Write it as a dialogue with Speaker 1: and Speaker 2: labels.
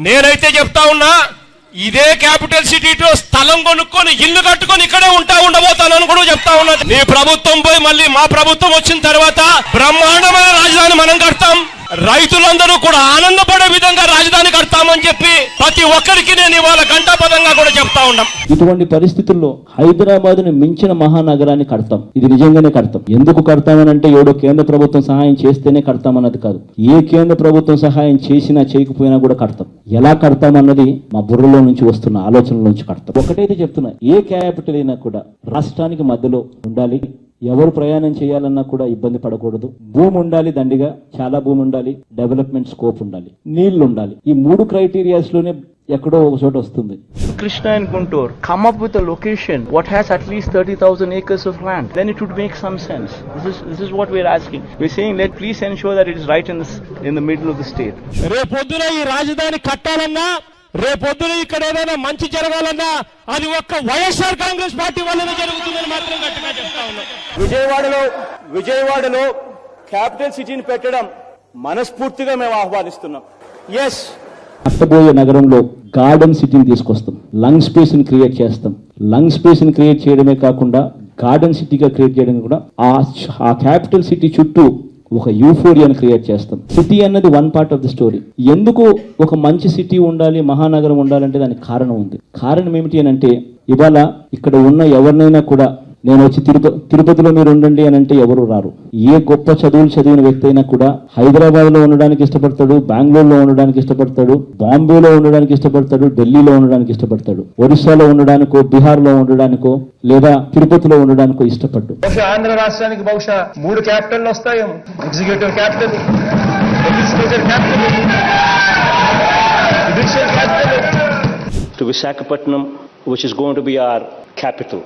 Speaker 1: నేనైతే చెప్తా ఉన్నా, ఇదే క్యాపిటల్ సిటీలో స్థలం కొనుక్కొని ఇల్లు కట్టుకొని ఇక్కడే ఉండబోతానని కూడా చెప్తా ఉన్నా. నీ ప్రభుత్వం పోయి మళ్ళీ మా ప్రభుత్వం వచ్చిన తర్వాత బ్రహ్మాండమైన రాజధాని మనం కడతాం, రైతులందరూ కూడా ఆనందపడే విధంగా రాజధాని కడతామని చెప్పి ప్రతి ఒక్కరికి నేను ఇవాళ గంటాపదంగా కూడా చెప్తా ఉన్నాం.
Speaker 2: ఇటువంటి పరిస్థితుల్లో హైదరాబాద్ ని మించిన మహానగరాన్ని కడతాం. ఇది నిజంగానే కడతాం. ఎందుకు కడతామనంటే ఏడో కేంద్ర ప్రభుత్వం సహాయం చేస్తేనే కడతామన్నది కాదు. ఏ కేంద్ర ప్రభుత్వం సహాయం చేసినా చేయకపోయినా కూడా కడతాం. ఎలా కడతామన్నది మా బుర్రలో నుంచి వస్తున్న ఆలోచనల నుంచి కడతాం. ఒకటైతే చెప్తున్నా, ఏ క్యాపిటల్ అయినా కూడా రాష్ట్రానికి మధ్యలో ఉండాలి. ఎవరు ప్రయాణం చేయాలన్నా కూడా ఇబ్బంది పడకూడదు. భూమి ఉండాలి, దండిగా చాలా భూమి ఉండాలి, డెవలప్మెంట్ స్కోప్ ఉండాలి, నీళ్లు ఉండాలి. ఈ మూడు క్రైటీరియాస్ లోనే ఎక్కడో ఒక చోట వస్తుంది.
Speaker 3: Krishna and Guntur come up with a location what has at least 30,000 acres of land, then it would make some sense. This is what we're asking. We're saying, please ensure that it is right in the middle of the state.
Speaker 1: రేపొద్దున ఈ రాజధాని కట్టాలన్నా, రేపొద్దున ఇక్కడ ఏదైనా మంచి జరగాలన్నా అది ఒక్క వైఎస్ఆర్ కాంగ్రెస్ పార్టీ వల్లనే జరుగుతుందని మాత్రం గట్టిగా చెప్తా ఉన్నాం.
Speaker 4: విజయవాడలో క్యాపిటల్ సిటీని పెట్టడం మనస్ఫూర్తిగా మేము ఆహ్వానిస్తున్నాం. ఎస్,
Speaker 2: కట్టబోయే నగరంలో గార్డెన్ సిటీని తీసుకొస్తాం. లంగ్ స్పేస్ ని క్రియేట్ చేస్తాం. లంగ్ స్పేస్ ని క్రియేట్ చేయడమే కాకుండా గార్డెన్ సిటీగా క్రియేట్ చేయడం కూడా ఆ క్యాపిటల్ సిటీ చుట్టూ ఒక యూఫోరియాను క్రియేట్ చేస్తాం. సిటీ అన్నది one part of the story. ఎందుకు ఒక మంచి సిటీ ఉండాలి, మహానగరం ఉండాలంటే దానికి కారణం ఉంది. కారణం ఏమిటి అని అంటే, ఇవాళ ఇక్కడ ఉన్న ఎవరినైనా కూడా నేను వచ్చి తిరుపతిలో మీరు ఉండండి అని అంటే ఎవరు రారు. ఏ గొప్ప చదువులు చదివిన వ్యక్తి అయినా కూడా హైదరాబాద్ లో ఉండడానికి ఇష్టపడతాడు, బెంగళూరులో ఉండడానికి ఇష్టపడతాడు, బాంబేలో ఉండడానికి ఇష్టపడతాడు, ఢిల్లీలో ఉండడానికి ఇష్టపడతాడు, ఒరిస్సాలో ఉండడానికో, బీహార్ లో ఉండడానికో, లేదా తిరుపతిలో ఉండడానికో ఇష్టపడ్డు.
Speaker 5: ఆంధ్ర రాష్ట్రానికి బహుశా 3 క్యాపిటల్ వస్తాయేమో. Executive capital, legislature capital, judicial capital.
Speaker 6: To Visakhapatnam, which is going to be our capital.